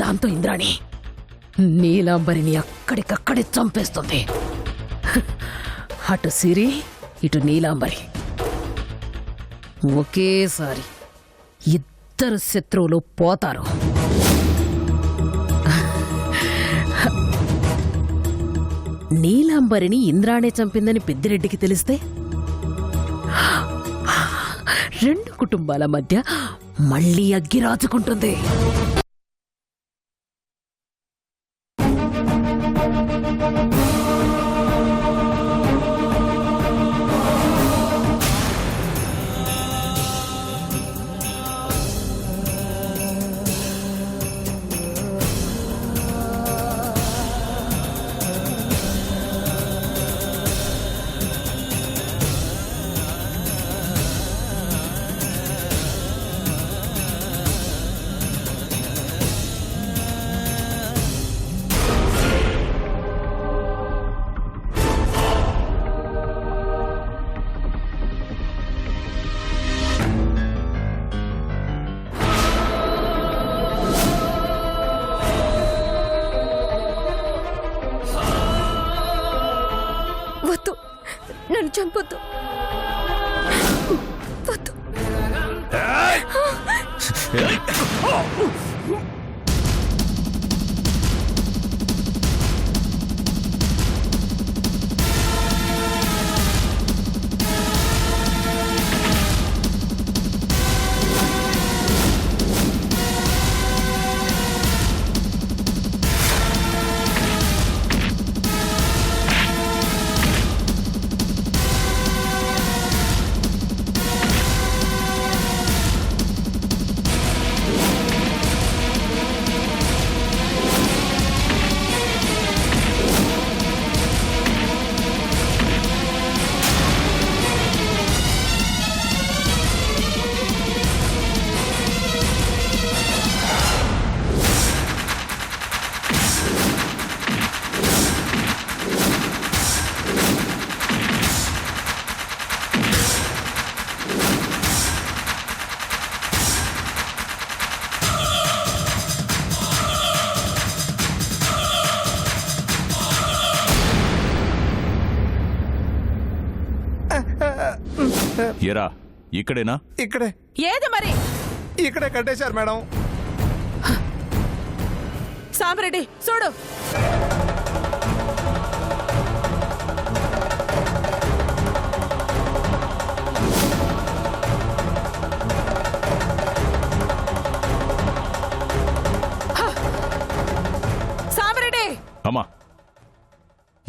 దాంతో ఇంద్రాణి నీలాంబరిని అక్కడికక్కడే చంపేస్తుంది. అటు సిరి ఇటు నీలాంబరి ఒకేసారి ఇద్దరు శత్రువులు పోతారు. నీలాంబరిని ఇంద్రాణి చంపిందని పెద్దిరెడ్డికి తెలిస్తే రెండు కుటుంబాల మధ్య మళ్లీ అగ్గి రాజుకుంటుంది. నన్ను చంపొద్దు. వద్దు. ఎరా ఇక్కడేనా? ఇక్కడే. ఏది మరి? ఇక్కడే కట్టేశారు మేడం. సాంబరెడ్డి చూడు. సాంబరెడ్డి అమ్మా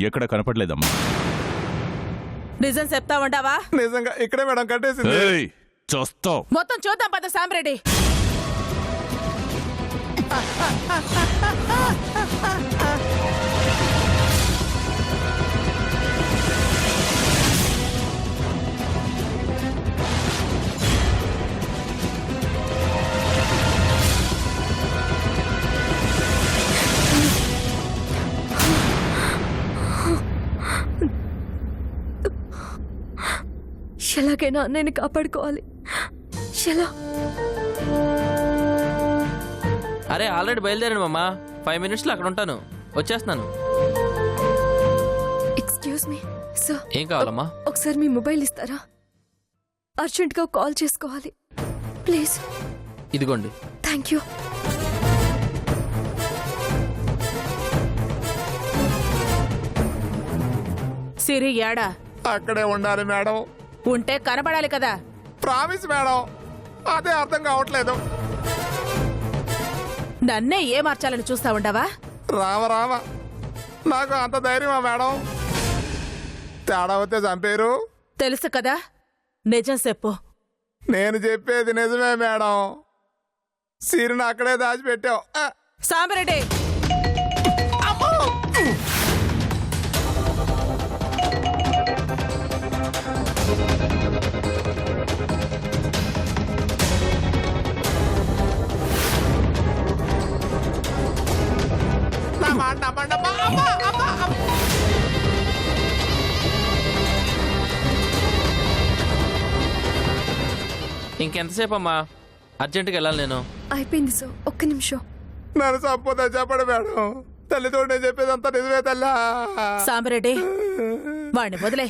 ఎక్కడ కనపడలేదమ్మా. నిజం చెప్తావంటావా? నిజంగా ఇక్కడే మేడం కట్టేసింది. చూస్తావు. మొత్తం చూద్దాం పద సాంబరెడ్డి. ఎలాగైనా అన్నయ్యని కాపాడుకోవాలి. ఎలా? అరే ఆల్రెడీ బయలుదేరాను మామా. 5 minutesలో అక్కడ ఉంటాను. వచ్చేస్తున్నాను. Excuse me sir. ఏం కావాలమ్మా? ఒకసారి మీ మొబైల్ ఇస్తారా? అర్జెంట్గా కాల్ చేసుకోవాలి ప్లీజ్. ఇదిగోండి. Thank you. సిరి ఏడా? అక్కడే ఉండాలి మేడం. ఉంటే కనబడాలి కదా. Promise madam. అదే అర్థం కావట్లేదు. నన్నే ఏ మార్చాలని చూస్తా ఉండవా? రామ నాకు అంత ధైర్యమా మేడం? తేడా వస్తే చంపేరు. తెలుసు కదా. నిజం చెప్పు. నేను చెప్పేది నిజమే మేడం. సిరిని అక్కడే దాచిపెట్టావు. సాంబరెడ్డి ఇంకెంతసేపు అమ్మా? అర్జెంటుగా వెళ్ళాలి నేను. అయిపోయింది సార్. ఒక్క నిమిషం. నన్ను సంపద చెప్పండి మేడం. తల్లితో నేను చెప్పేదంతా నిజమే తల్లా. సాంబరెడ్డి వాడిని వదిలే.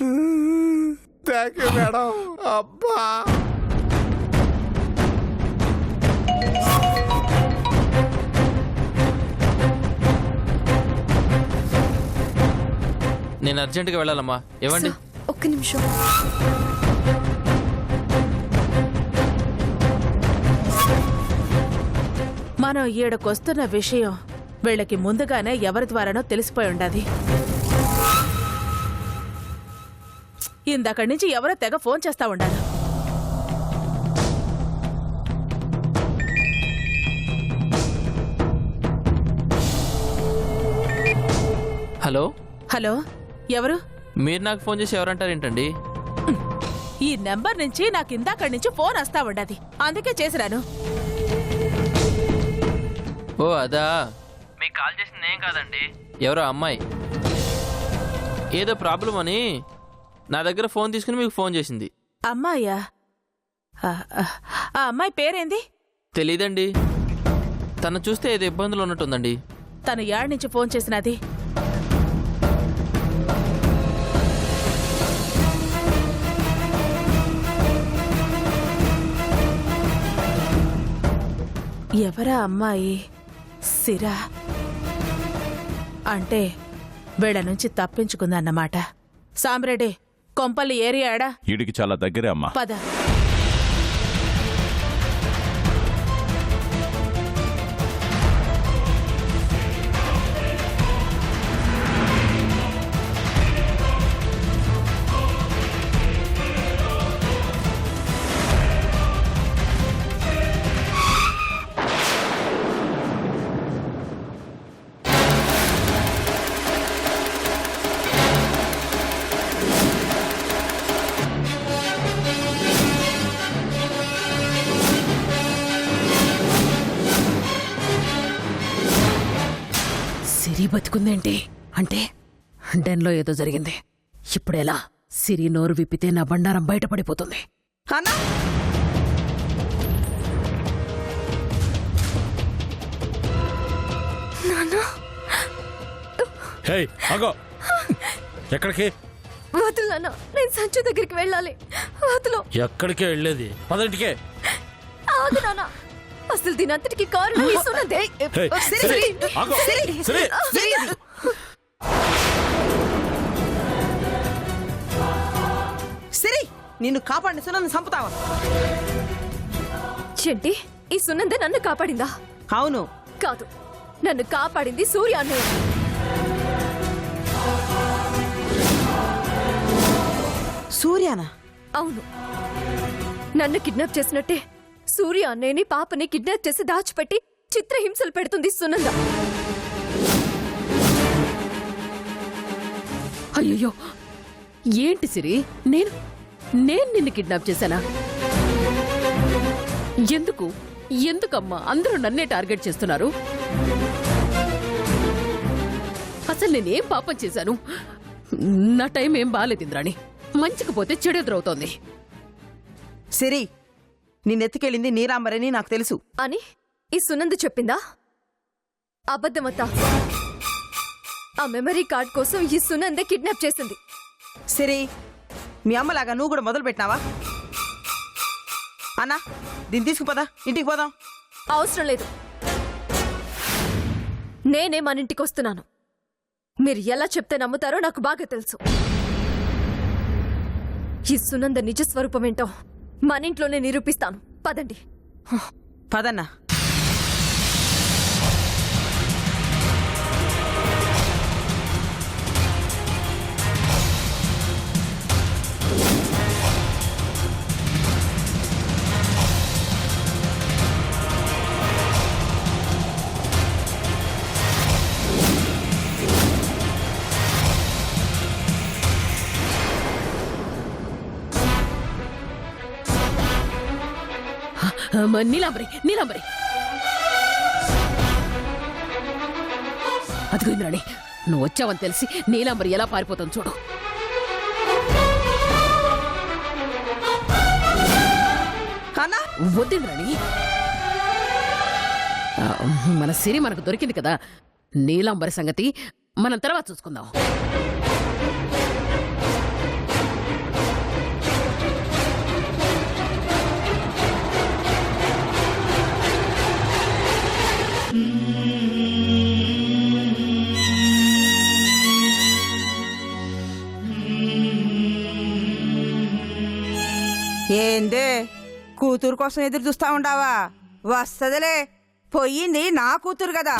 Thank you madam. అబ్బా నేను అర్జెంటుగా వెళ్ళాలమ్మా. ఇవ్వండి. సార్, ఒక్క నిమిషం. మనం ఈడకొస్తున్న విషయం వీళ్ళకి ముందుగానే ఎవరి ద్వారానో తెలిసిపోయి ఉండాది. ఇందక్కడి నుంచి ఎవరో తెగ ఫోన్ చేస్తా ఉండాలి. హలో, హలో, ఎవరు? మీరు నాకు ఫోన్ చేసి ఎవరంటారేంటండి? ఈ నెంబర్ నుంచి నాకు ఇందాకడి నుంచి ఫోన్ వస్తా ఉండాది, అందుకే చేసిరాను. ఓ అదా, మీకు కాల్ చేసింది ఏం కాదండి, ఎవరో అమ్మాయి ఏదో ప్రాబ్లం అని నా దగ్గర ఫోన్ తీసుకుని మీకు ఫోన్ చేసింది. అమ్మాయ్యా? ఆ అమ్మాయి పేరేంది? తెలీదండి. తను చూస్తే ఏదో ఇబ్బందులు ఉన్నట్టుందండి. తను యాడ్ నుంచి ఫోన్ చేసినది? ఎవరా అమ్మాయి? సిరా అంటే వీళ్ళ నుంచి తప్పించుకుందన్నమాట. సాంబ్రెడ్డి, కొంపల్లి ఏరియా ఆడా? ఈడికి చాలా దగ్గరే అమ్మా. పద. సిరి బతుకుందేంటి అంటే డెన్లో ఏదో జరిగింది. ఇప్పుడెలా? సిరి నోరు విప్పితే నా బండారం బయటపడిపోతుంది. అన్నా హే ఆగో, ఎక్కడికి? వదులు నాన్న, నేను సంచు దగ్గరికి వెళ్ళాలి. వదులు. ఎక్కడికే వెళ్ళేది? పదంటికే. ఆగు నాన్న, అసలు దీనంతటికి కారణం ఈ సున్నదే. హే, సిరి, ఆగో, సిరి. సిరి, నిన్ను కాపాడిన సునన్ను చంపుతావా? చెంటి, ఈ సున్నందే నన్ను కాపాడిందా? అవును. కాదు, నన్ను కాపాడింది సూర్య అన్నయ్య. సూర్యానా? అవును, నన్ను కిడ్నాప్ చేసినట్టే సూర్య అన్నయ్యని పాపని కిడ్నాప్ చేసి దాచిపెట్టి చిత్రహింసలు పెడుతుంది సునంద. అయ్యో, ఏంటి సిరి? నేను నిన్ను కిడ్నాప్ చేశానా? ఎందుకమ్మా అందరూ నన్నే టార్గెట్ చేస్తున్నారు? అసలు నేనేం పాపం చేశాను? నా టైం ఏం బాలేదు ఇంద్రాణి. మంచికి పోతే చెడెదురవుతోంది. సిరి, నిన్నెత్తుకెళ్ళింది నీరాంబరని నాకు తెలుసు అని ఈ సునంద చెప్పిందా? అబద్ధమత్తా. ఆ మెమరీ కార్డ్ కోసం ఈ సునందే కిడ్నాప్ చేసింది. సిరి, మీ అమ్మలాగా నువ్వు కూడా మొదలు పెట్టినావా? అన్నా, దీన్ని తీసుకుపోదా, ఇంటికి పోదాం. అవసరం లేదు, నేనే మన ఇంటికి వస్తున్నాను. మీరు ఎలా చెప్తే నమ్ముతారో నాకు బాగా తెలుసు. ఈ సునంద నిజస్వరూపమేంటో మన ఇంట్లోనే నిరూపిస్తాను. పదండి. పదన్నా. నీలాంబరి అదిగో ఇంద్రాణి, నువ్వు వచ్చావని తెలిసి నీలాంబరి ఎలా పారిపోతాను చూడు. అన్నా, వద్దింద్రాణి, మన సిరి మనకు దొరికింది కదా, నీలాంబరి సంగతి మనం తర్వాత చూసుకుందాం. ఏందే కూతురు కోసం ఎదురు చూస్తా ఉండావా? వస్తదిలే, పోయింది నా కూతురు కదా.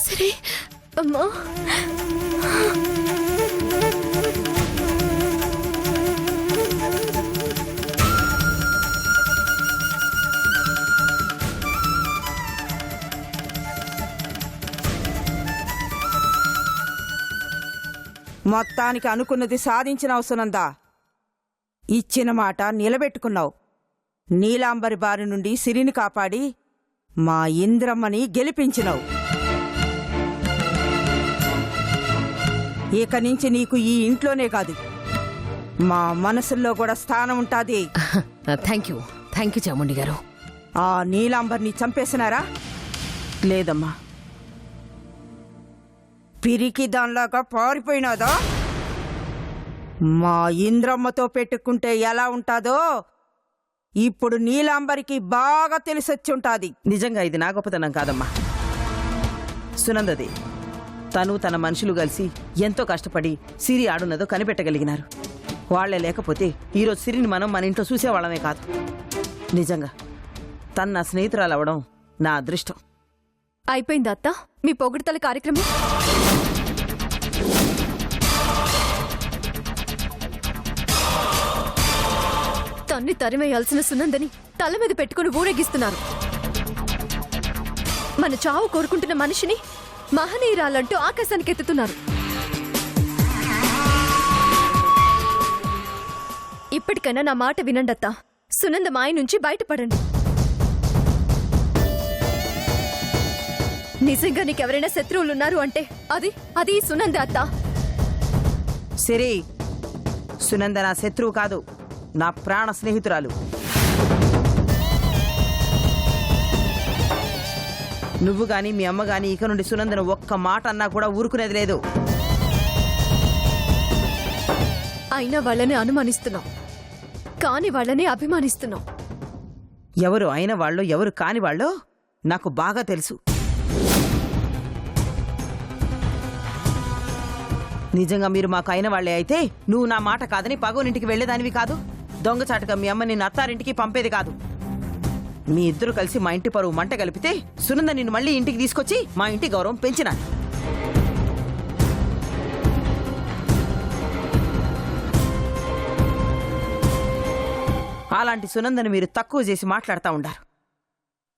సరే అమ్మా. మొత్తానికి అనుకున్నది సాధించినావు సునంద. ఇచ్చిన మాట నిలబెట్టుకున్నావు. నీలాంబరి బారి నుండి సిరిని కాపాడి మా ఇంద్రమ్మని గెలిపించినావు. ఇక నుంచి నీకు ఈ ఇంట్లోనే కాదు, మా మనసుల్లో కూడా స్థానం ఉంటాది. థ్యాంక్ యూ చాముండి గారు. ఆ నీలాంబర్ని చంపేసినారా? లేదమ్మా, పిరికి దానిలాగా పారిపోయినాదా? మా ఇంద్రమ్మతో పెట్టుకుంటే ఎలా ఉంటాదో ఇప్పుడు నీలాంబరికి బాగా తెలిసొచ్చుంటాది. నిజంగా ఇది నా గొప్పతనం కాదమ్మా, సునందది. తను తన మనుషులు కలిసి ఎంతో కష్టపడి సిరి ఆడున్నదో కనిపెట్టగలిగినారు. వాళ్లే లేకపోతే ఈరోజు సిరిని మనం మన ఇంట్లో చూసేవాళ్ళమే కాదు. నిజంగా తన నా స్నేహితురాలు అవడం నా అదృష్టం. అయిపోయిందా అత్త మీ పొగుడుతల కార్యక్రమం? తన్ని తరిమేయాల్సిన సునందని తల మీద పెట్టుకుని ఊరేగిస్తున్నారు. మన చావు కోరుకుంటున్న మనిషిని మహనీయురాలంటూ ఆకాశానికి ఎత్తుతున్నారు. ఇప్పటికైనా నా మాట వినండి అత్త. సునంద మాయ నుంచి బయటపడండి. నిజంగా నీకెవరైనా శత్రువులున్నారు అంటే అది సునంద అత్త. సిరి, సునంద నా శత్రువు కాదు, నా ప్రాణ స్నేహితురాలు. నువ్వు గాని మీ అమ్మ గాని ఇక నుండి సునందను ఒక్క మాట అన్నా కూడా ఊరుకునేది లేదు. అయినా వాళ్ళని అనుమానిస్తున్నాం, కాని వాళ్ళని అభిమానిస్తున్నాం. ఎవరు అయిన వాళ్ళో ఎవరు కాని వాళ్ళో నాకు బాగా తెలుసు. నిజంగా మీరు మాకు అయిన వాళ్లే అయితే నువ్వు నా మాట కాదని పగోనింటికి వెళ్లేదానివి కాదు. దొంగచాటుగా మీ అమ్మ నిన్ను అత్తారింటికి పంపేది కాదు. మీ ఇద్దరు కలిసి మా ఇంటి పరువు మంట కలిపితే సునంద నిన్ను మళ్ళీ ఇంటికి తీసుకొచ్చి మా ఇంటి గౌరవం పెంచినా. అలాంటి సునందని మీరు తక్కువ చేసి మాట్లాడుతూ ఉండారు.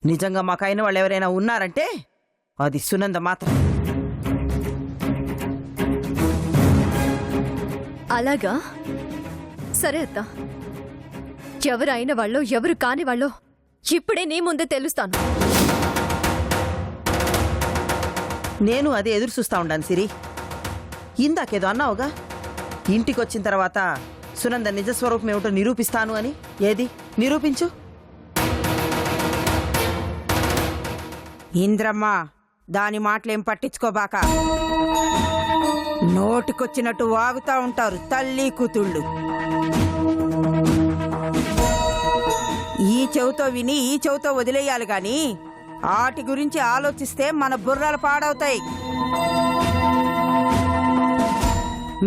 నిజంగా మాకైన వాళ్ళు ఎవరైనా ఉన్నారంటే అది సునంద మాత్రం. అలాగా? సరే అత్త, ఎవరు అయిన వాళ్ళో ఎవరు కాని వాళ్ళో ఇప్పుడే నీ ముందే తెలుస్తాను. నేను అదే ఎదురు చూస్తా ఉండాను సిరి. ఇందాకేదో అన్నావుగా, ఇంటికొచ్చిన తర్వాత సునంద నిజస్వరూపం ఏమిటో నిరూపిస్తాను అని. ఏది నిరూపించు. ఇంద్రమ్మ, దాని మాటలేం పట్టించుకోబాక. నోటికొచ్చినట్టు వాగుతా ఉంటారు తల్లి కూతుళ్ళు. ఈ చెవుతో విని ఈ చెవుతో వదిలేయాలి గాని ఆటి గురించి ఆలోచిస్తే మన బుర్రలు పాడవుతాయి.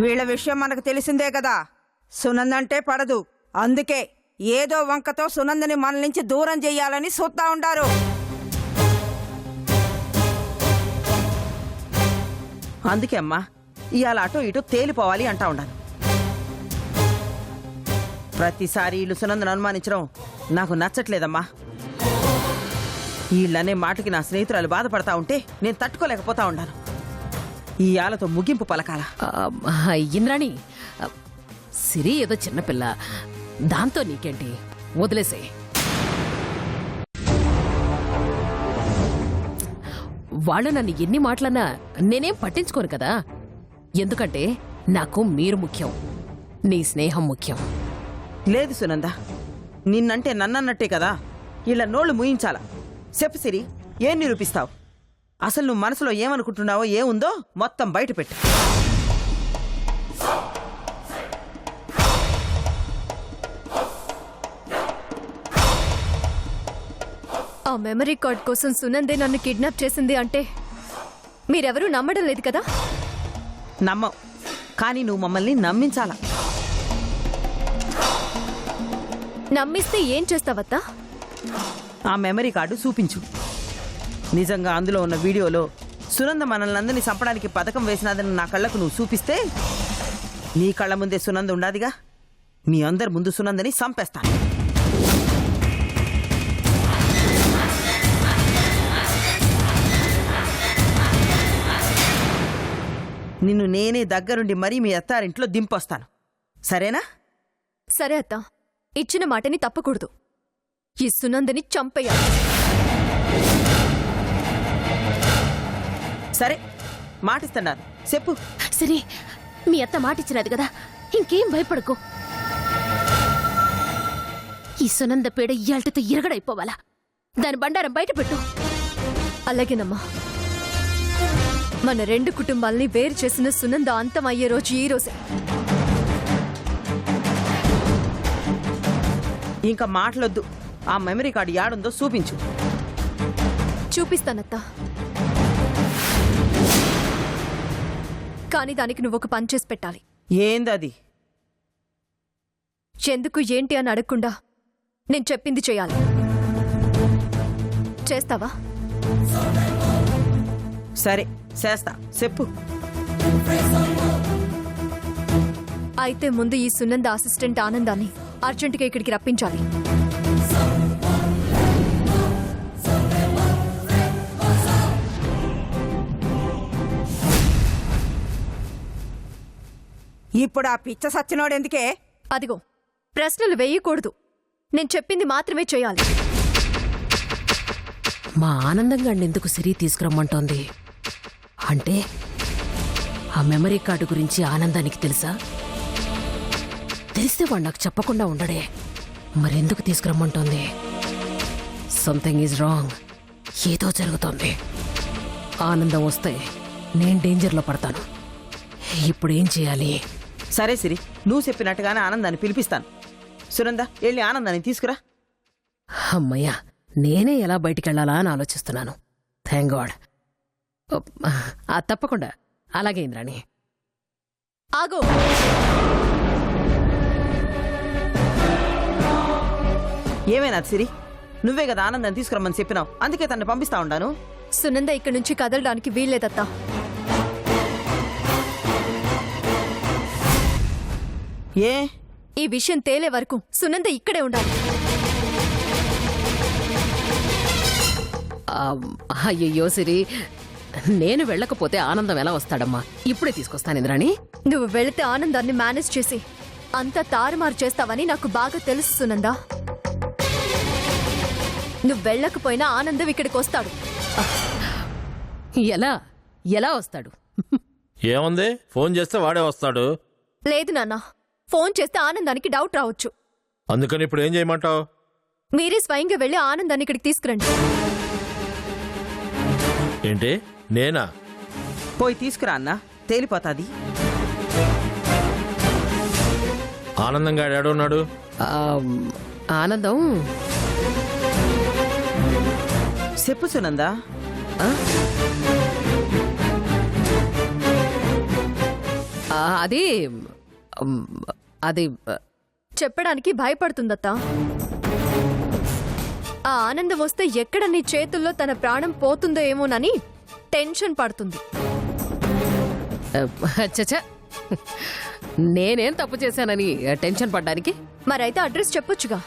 వీళ్ళ విషయం మనకు తెలిసిందే కదా, సునందంటే పడదు. అందుకే ఏదో వంకతో సునందని మన నుంచి దూరం చెయ్యాలని చూస్తా ఉంటారు. అందుకే అమ్మా ఇవాళ అటో ఇటో తేలిపోవాలి అంటా ఉండాను. ప్రతిసారి వీళ్ళు సునందను అనుమానించడం నాకు నచ్చట్లేదమ్మా. వీళ్ళనే మాటకి నా స్నేహితురాలు బాధపడతా ఉంటే నేను తట్టుకోలేకపోతా ఉన్నాను. ఈ ఆలతో ముగింపు పలకాల. ఇంద్రాణి, సిరి ఏదో చిన్నపిల్ల, దాంతో నీకేంటి, వదిలేసే. వాళ్ళు నన్ను ఎన్ని మాటలన్నా నేనేం పట్టించుకోను కదా. ఎందుకంటే నాకు మీరు ముఖ్యం, నీ స్నేహం ముఖ్యం. లేదు సునంద, నిన్నంటే నన్నన్నట్టే కదా. ఇలా నోళ్లు మూయించాలా? చెప్పు సిరి, ఏం నిరూపిస్తావు? అసలు నువ్వు మనసులో ఏమనుకుంటున్నావో, ఏముందో మొత్తం బయట పెట్టు. ఆ మెమరీ కార్డ్ కోసం సునందే నన్ను కిడ్నాప్ చేసింది అంటే మీరెవరూ నమ్మడం లేదు కదా? నమ్మవు, కానీ నువ్వు మమ్మల్ని నమ్మించాలా. నమ్మిస్తే ఏం చేస్తావత్తా? ఆ మెమరీ కార్డు చూపించు. నిజంగా అందులో ఉన్న వీడియోలో సునంద మనల్ని అందరినీ చంపడానికి పథకం వేసినదని నా కళ్ళకు నువ్వు చూపిస్తే, నీ కళ్ళ ముందే సునంద ఉండాదిగా. మీ అందరి ముందు సునందని చంపేస్తాను. నిన్ను నేనే దగ్గరుండి మరీ మీ అత్తారింట్లో దింపొస్తాను, సరేనా? సరే అత్త, ఇచ్చిన మాటని తప్పకూడదు. ఈ సునందని చంపేయాలి. సరే, మాటిస్తున్నారు, చెప్పు. సిరి, మీ అత్త మాటిచ్చినది కదా, ఇంకేం భయపడకు. ఈ సునంద పేడ ఇయాల్టితో ఇరగడైపోవాలా. దాని బండారం బయట పెట్టు. అలాగేనమ్మా. మన రెండు కుటుంబాల్ని వేరు చేసిన సునంద అంతం అయ్యే రోజు ఈ రోజే. ఇంకా మాటలొద్దు. ఆ మెమరీ కార్డు యాడుందో చూపించు. చూపిస్తానత్తా, కానీ దానికి నువ్వు ఒక పని చేసి పెట్టాలి. ఏందది? ఎందుకు ఏంటి అని అడగకుండా నేను చెప్పింది చేయాలి. చేస్తావా? సరే, చేస్తా, చెప్పు. అయితే ముందు ఈ సునంద అసిస్టెంట్ ఆనందాన్ని అర్జెంటుగా ఇక్కడికి రప్పించాలి. ఇప్పుడు ఆ పిచ్చ సచ్చినోడెందుకే? అదిగో, ప్రశ్నలు వేయకూడదు. నేను చెప్పింది మాత్రమే చేయాలి. మా ఆనందంగా ఎందుకు సిరి తీసుకురమ్మంటోంది అంటే, ఆ మెమరీ కార్డు గురించి ఆనందానికి తెలుసా? తెలిస్తే వాడు నాకు చెప్పకుండా ఉండడే. మరెందుకు తీసుకురమ్మంటోంది? Something is wrong. ఏదో జరుగుతోంది. ఆనందం వస్తే నేను డేంజర్లో పడతాను. ఇప్పుడు ఏం చేయాలి? సరే సిరి, నువ్వు చెప్పినట్టుగానే ఆనందాన్ని పిలిపిస్తాను. సునంద, వెళ్ళి ఆనందాన్ని తీసుకురా. అమ్మయ్యా, నేనే ఎలా బయటికెళ్లాలా అని ఆలోచిస్తున్నాను. Thank God. తప్పకుండా. అలాగే ఇంద్రాణి. ఆగో, ఏమైనా సిరి, నువ్వే కదా ఆనందాన్ని తీసుకురమ్మని చెప్పినావు, అందుకే తనని పంపిస్తా ఉండాను. సునంద ఇక్కడి నుంచి కదలడానికి వీల్లేదత్తా. ఏ? ఈ విషయం తేలే వరకు సునంద ఇక్కడే ఉండాలి. అయ్యయ్యో సిరి, నేను వెళ్ళకపోతే ఆనందం ఎలా వస్తాడమ్మా? ఇప్పుడే తీసుకొస్తాను ఇంద్రాణి. నువ్వు వెళితే ఆనందాన్ని మేనేజ్ చేసి అంతా తారుమారు చేస్తావని నాకు బాగా తెలుసు సునంద. నువ్వు వెళ్ళకపోయినా ఆనందం ఇక్కడికి వస్తాడు. ఎలా ఎలా వస్తాడు? ఏముంది, ఫోన్ చేస్తే వాడే వస్తాడు. లేదు నాన్న, ఫోన్ చేస్తే ఆనందానికి డౌట్ రావచ్చు. అందుకని ఇప్పుడు ఏం చేయమంటావు? మీరే స్వయంగా వెళ్ళి ఆనందాన్ని ఇక్కడికి తీసుకురండి. ఏంటి, నేనా? పోయి తీసుకురా అన్నా, తేలిపోతాది. ఆనందంగా ఏడున్నాడు? ఆనందం చెప్పు సునంద. అది అది చెప్పడానికి భయపడుతుందత్తా. ఆ ఆనందం వస్తే ఎక్కడ నీ చేతుల్లో తన ప్రాణం పోతుందో ఏమోనని టెన్షన్ పడుతుంది. చచ్చా, నేనేం తప్పు చేశానని టెన్షన్ పడ్డానికి? మరైతే అడ్రస్ చెప్పొచ్చుగా.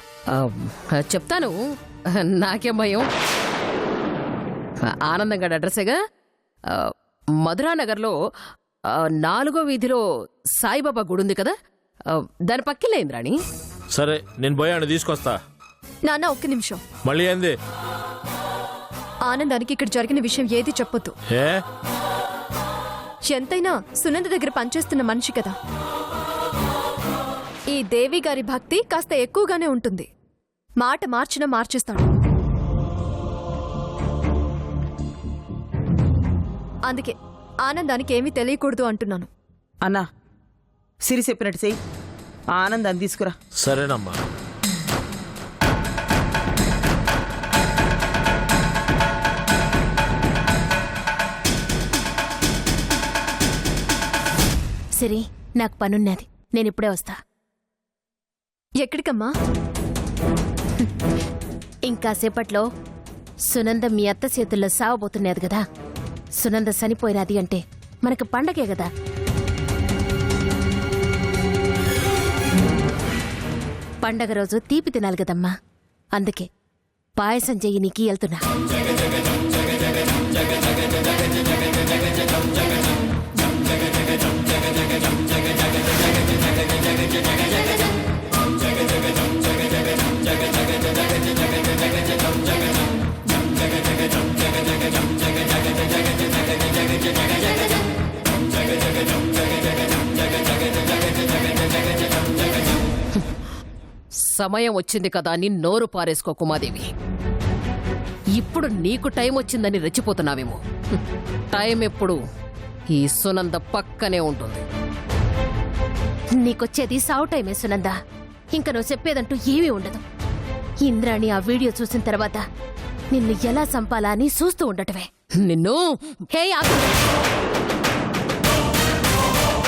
చెప్తాను, నాకేం భయం. ఆనందంగా అడ్రస్సేగా. మధురానగర్లో 4వ వీధిలో సాయిబాబా గుడి ఉంది కదా, దాని పక్కలే ఇంద్రాణి. సరే, నేను పోయాను, తీసుకొస్తా. నాన్న, ఒక్క నిమిషం. మళ్ళీ ఏంది? ఆనందానికి ఇక్కడ జరిగిన విషయం ఏది చెప్పొద్దు. ఏ? ఎంతైనా సునంద దగ్గర పనిచేస్తున్న మనిషి కదా. ఈ దేవి గారి భక్తి కాస్త ఎక్కువగానే ఉంటుంది. మాట మార్చినా మార్చేస్తాడు. అందుకే ఆనందానికి ఏమీ తెలియకూడదు అంటున్నాను. అన్నా సిరి చెప్పినట్టు చెయ్యి, ఆ ఆనందాన్ని తీసుకురా. సరేనమ్మా. సిరి, నాకు పనున్నది, నేనిప్పుడే వస్తా. ఎక్కడికమ్మా? ఇంకాసేపట్లో సునంద మీ అత్త చేతుల్లో సావబోతున్నది కదా. సునంద చనిపోయినది అంటే మనకు పండగే కదా. పండగ రోజు తీపి తినాలి కదమ్మా. అందుకే పాయసం చెయ్యి నీకి వెళ్తున్నా. సమయం వచ్చింది కదా అని నోరు పారేసుకో కుమాదేవి. ఇప్పుడు నీకు టైం వచ్చిందని రెచ్చిపోతున్నావేమో. టైం ఎప్పుడు ఈ సునంద పక్కనే ఉంటుంది. నీకొచ్చేది సావు టైమే సునంద. ఇంక నువ్వు చెప్పేదంటూ ఏమీ ఉండదు. ఇంద్రాణి ఆ వీడియో చూసిన తర్వాత నిన్ను ఎలా చంపాలా అని చూస్తూ ఉండటమే. నిన్ను హే ఆగు.